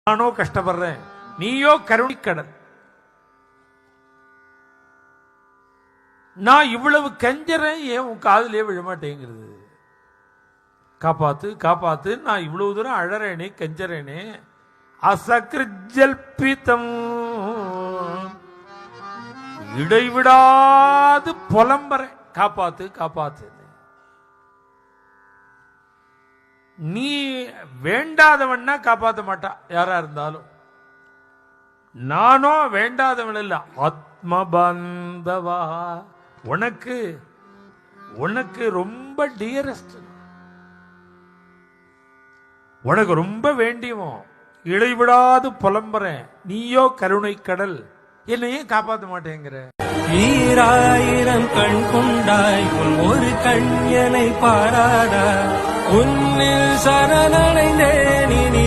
நானோ கஷ்டப்படுறேன், நீயோ கருணைக்கடல். நான் இவ்வளவு கெஞ்சறேன், ஏன் உன் காதலே விழமாட்டேங்கிறது? காப்பாத்து காப்பாத்து, நான் இவ்வளவு தூரம் அழறேனே கெஞ்சறேனே. அசகிருஜல்பிதம், இடைவிடாது புலம்பறேன், காப்பாத்து காப்பாத்து. நீ வேண்டாதவன்னா காப்பாற்ற மாட்டா யாரா இருந்தாலும். நானோ வேண்டாதவன் இல்ல, ஆத்மபந்தவா, உனக்கு உனக்கு ரொம்ப டியரஸ்ட், உனக்கு ரொம்ப வேண்டியவன், இடைவிடாது புலம்புறேன், நீயோ கருணை கடல், என்னையே காப்பாற்ற மாட்டேங்கிற. ஈராயிரம் கண் கொண்டாய் உன் ஒரு கண் என்னை பாராடா, உன்னில் சரணடைந்தேன் இனி